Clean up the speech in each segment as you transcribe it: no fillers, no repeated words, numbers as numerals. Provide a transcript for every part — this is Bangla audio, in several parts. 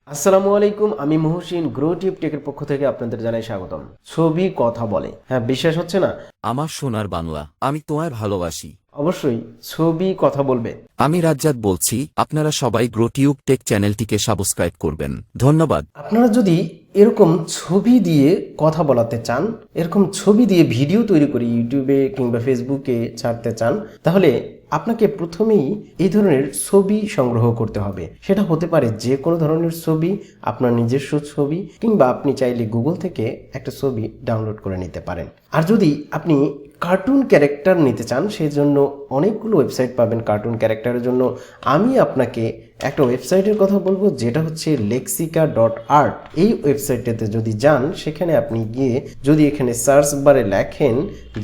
আসসালামু আলাইকুম, আমি মহসিন গ্রো টিপ টেকের পক্ষ থেকে আপনাদের জানাই স্বাগতম। ছবি কথা বলে, হ্যাঁ বিশ্বাস হচ্ছে না? আমার সোনার বাংলা, আমি তোমায় ভালোবাসি। অবশ্যই ছবি কথা বলবে। আমি রাজ্জাক বলছি, আপনারা সবাই গ্রোটিউব টেক চ্যানেলটিকে সাবস্ক্রাইব করবেন। ধন্যবাদ। আপনারা যদি এরকম ছবি দিয়ে কথা বলাতে চান, এরকম ছবি দিয়ে ভিডিও তৈরি করে ইউটিউবে কিংবা ফেসবুকে ছাড়তে চান, তাহলে আপনাকে প্রথমেই এই ধরনের ছবি সংগ্রহ করতে হবে। সেটা হতে পারে যে কোনো ধরনের ছবি, আপনার নিজস্ব ছবি, কিংবা আপনি চাইলে গুগল থেকে একটা ছবি ডাউনলোড করে নিতে পারেন। আর যদি আপনি কার্টুন ক্যারেক্টার নিতে চান, সেই জন্য অনেকগুলো ওয়েবসাইট পাবেন কার্টুন ক্যারেক্টারের জন্য। আমি আপনাকে একটা ওয়েবসাইটের কথা বলবো, যেটা হচ্ছে lexica.art। এই ওয়েবসাইটটাতে যদি যান, সেখানে আপনি গিয়ে যদি এখানে সার্চ বারে লেখেন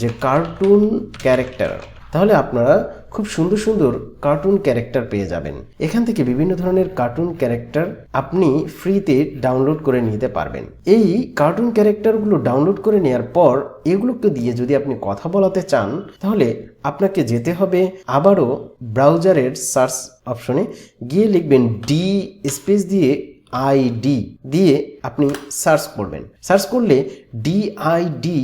যে কার্টুন ক্যারেক্টার, তাহলে আপনারা খুব সুন্দর সুন্দর কার্টুন ক্যারেক্টার পেয়ে যাবেন। এখান থেকে বিভিন্ন ধরনের কার্টুন ক্যারেক্টার আপনি ফ্রিতে ডাউনলোড করে নিতে পারবেন। এই কার্টুন ক্যারেক্টারগুলো ডাউনলোড করে নেওয়ার পর এগুলোকে দিয়ে যদি আপনি কথা বলাতে চান, তাহলে আপনাকে যেতে হবে আবারও ব্রাউজারের সার্চ অপশনে গিয়ে লিখবেন ডি স্পেস দিয়ে আইডি দিয়ে আপনি সার্চ করবেন। সার্চ করলে ডিআইডি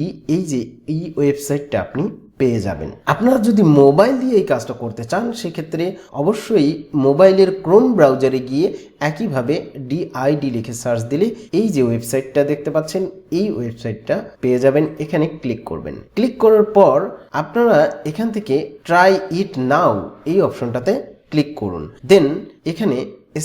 এই ওয়েবসাইটটা আপনি পেয়ে যাবেন। আপনারা যদি মোবাইল দিয়ে এই কাজটা করতে চান, সেক্ষেত্রে অবশ্যই মোবাইলের ক্রোম ব্রাউজারে গিয়ে একইভাবে ডিআইডি লিখে সার্চ দিলে এই যে ওয়েবসাইটটা দেখতে পাচ্ছেন, এই ওয়েবসাইটটা পেয়ে যাবেন। এখানে ক্লিক করবেন। ক্লিক করার পর আপনারা এখান থেকে ট্রাই ইট নাও এই অপশনটাতে ক্লিক করুন। দেন এখানে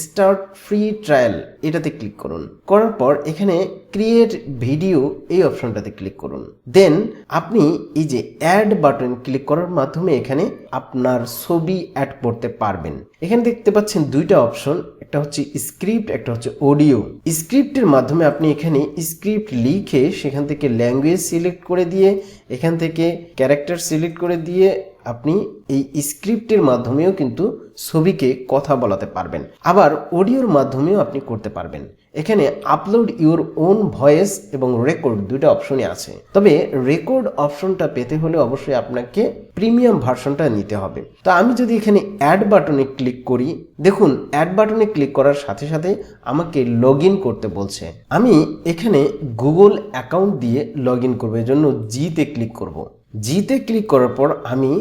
স্টার্ট ফ্রি ট্রায়াল এটাতে ক্লিক করুন। করার পর এখানে ক্রিয়েট ভিডিও এই অপশনটাতে ক্লিক করুন। দেন আপনি এই যে অ্যাড বাটন ক্লিক করার মাধ্যমে এখানে আপনার ছবি অ্যাড করতে পারবেন। এখানে দেখতে পাচ্ছেন দুইটা অপশন, একটা হচ্ছে স্ক্রিপ্ট, একটা হচ্ছে অডিও। স্ক্রিপ্টের মাধ্যমে আপনি এখানে স্ক্রিপ্ট লিখে সেখান থেকে ল্যাঙ্গুয়েজ সিলেক্ট করে দিয়ে, এখান থেকে ক্যারেক্টার সিলেক্ট করে দিয়ে আপনি এই স্ক্রিপ্টের মাধ্যমেও কিন্তু ছবিকে কথা বলাতে পারবেন। আবার অডিওর মাধ্যমেও আপনি করতে পারবেন। এখানে আপলোড ইউর ওন ভয়েস এবং রেকর্ড দুইটা অপশনই আছে। তবে রেকর্ড অপশনটা পেতে হলে অবশ্যই আপনাকে প্রিমিয়াম ভার্সনটা নিতে হবে। তো আমি যদি এখানে অ্যাড বাটনে ক্লিক করি, দেখুন অ্যাড বাটনে ক্লিক করার সাথে সাথে আমাকে লগ ইন করতে বলছে। আমি এখানে গুগল অ্যাকাউন্ট দিয়ে লগ ইন করবো, এজন্য জিতে ক্লিক করব। জিতে ক্লিক করার পর আমি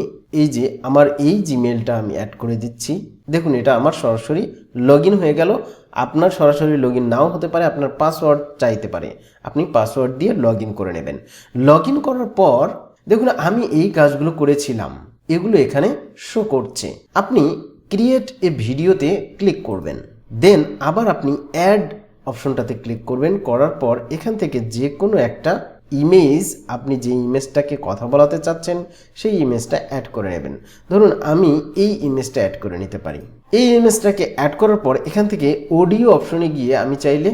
এই যে আমার এই জিমেলটা আমি অ্যাড করে দিচ্ছি। দেখুন এটা আমার সরাসরি লগ ইন হয়ে গেল। আপনার সরাসরি লগ ইন নাও হতে পারে, আপনার পাসওয়ার্ড চাইতে পারে, আপনি পাসওয়ার্ড দিয়ে লগ ইন করে নেবেন। লগ ইন করার পর দেখুন আমি এই কাজগুলো করেছিলাম, এগুলো এখানে শো করছে। আপনি ক্রিয়েট এ ভিডিওতে ক্লিক করবেন। দেন আবার আপনি অ্যাড অপশনটাতে ক্লিক করবেন। করার পর এখান থেকে যে কোনো একটা ইমেজ, আপনি যে ইমেজটাকে কথা বলাতে চাচ্ছেন সেই ইমেজটা অ্যাড করে নেবেন। ধরুন আমি এই ইমেজটা অ্যাড করে নিতে পারি। এই ইমেজটাকে অ্যাড করার পর এখান থেকে অডিও অপশনে গিয়ে আমি চাইলে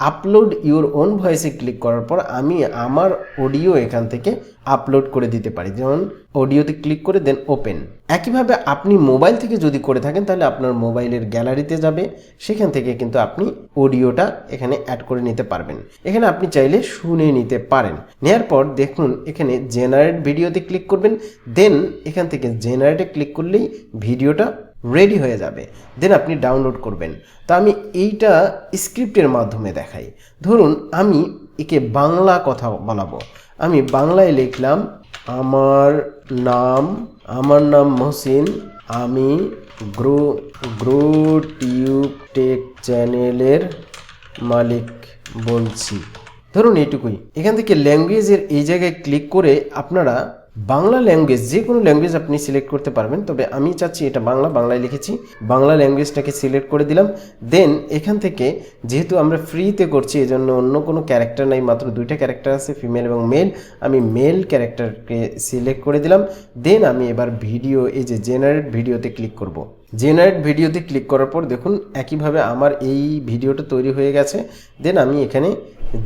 আপলোড ইউর ওন ভয়েসে ক্লিক করার পর আমি আমার অডিও এখান থেকে আপলোড করে দিতে পারি। যেমন অডিওতে ক্লিক করে দেন ওপেন। একইভাবে আপনি মোবাইল থেকে যদি করে থাকেন, তাহলে আপনার মোবাইলের গ্যালারিতে যাবে, সেখান থেকে কিন্তু আপনি অডিওটা এখানে অ্যাড করে নিতে পারবেন। এখানে আপনি চাইলে শুনে নিতে পারেন। নেওয়ার পর দেখুন এখানে জেনারেট ভিডিওতে ক্লিক করবেন। দেন এখান থেকে জেনারেটে ক্লিক করলেই ভিডিওটা রেডি হয়ে যাবে। দেন আপনি ডাউনলোড করবেন। তো আমি এইটা স্ক্রিপ্টের মাধ্যমে দেখাই। ধরুন আমি একে বাংলা কথা বলাবো। আমি বাংলায় লিখলাম, আমার নাম মহসিন, আমি গ্রো টিউব টেক চ্যানেলের মালিক বলছি। ধরুন এইটুকুই। এখান থেকে ল্যাঙ্গুয়েজের এই জায়গায় ক্লিক করে আপনারা বাংলা ল্যাঙ্গুয়েজ, যে কোনো ল্যাঙ্গুয়েজ আপনি সিলেক্ট করতে পারবেন। তবে আমি চাচ্ছি এটা বাংলায় লিখেছি, বাংলা ল্যাঙ্গুয়েজটাকে সিলেক্ট করে দিলাম। দেন এখান থেকে যেহেতু আমরা ফ্রিতে করছি, এজন্য অন্য কোনো ক্যারেক্টার নাই, মাত্র দুইটা ক্যারেক্টার আছে, ফিমেল এবং মেল। আমি মেল ক্যারেক্টারকে সিলেক্ট করে দিলাম। দেন আমি এবার ভিডিও, এই যে জেনারেট ভিডিওতে ক্লিক করব। জেনারেট ভিডিওতে ক্লিক করার পর দেখুন একইভাবে আমার এই ভিডিওটা তৈরি হয়ে গেছে। দেন আমি এখানে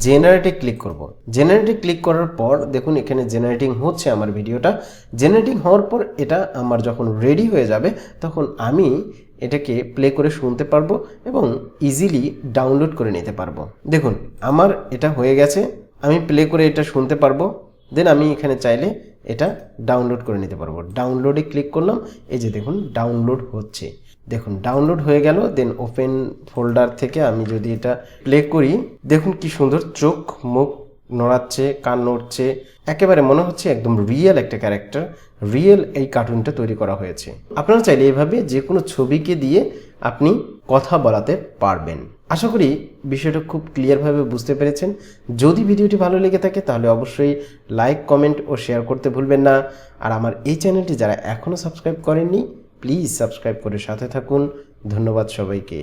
জেনারেটে ক্লিক করব। জেনারেটে ক্লিক করার পর দেখুন এখানে জেনারেটিং হচ্ছে আমার ভিডিওটা। জেনারেটিং হওয়ার পর এটা আমার যখন রেডি হয়ে যাবে, তখন আমি এটাকে প্লে করে শুনতে পারবো এবং ইজিলি ডাউনলোড করে নিতে পারবো। দেখুন আমার এটা হয়ে গেছে, আমি প্লে করে এটা শুনতে পারবো। দেন আমি এখানে চাইলে এটা ডাউনলোড করে নিতে পারবো। ডাউনলোডে ক্লিক করলাম, এই যে দেখুন ডাউনলোড হচ্ছে। দেখুন ডাউনলোড হয়ে গেল। দেন ওপেন ফোল্ডার থেকে আমি যদি এটা প্লে করি, দেখুন কি সুন্দর চোখ মুখ নড়াচ্ছে, কান নড়ছে, একেবারে মনে হচ্ছে একদম রিয়েল একটা ক্যারেক্টার, রিয়েল এই কার্টুনটা তৈরি করা হয়েছে। আপনারা চাইলে এইভাবে যে কোনো ছবিকে দিয়ে আপনি কথা বলাতে পারবেন। আশা করি বিষয়টা খুব ক্লিয়ারভাবে বুঝতে পেরেছেন। যদি ভিডিওটি ভালো লেগে থাকে তাহলে অবশ্যই লাইক, কমেন্ট ও শেয়ার করতে ভুলবেন না। আর আমার এই চ্যানেলটি যারা এখনও সাবস্ক্রাইব করেননি, প্লিজ সাবস্ক্রাইব করে সাথে থাকুন। ধন্যবাদ সবাইকে।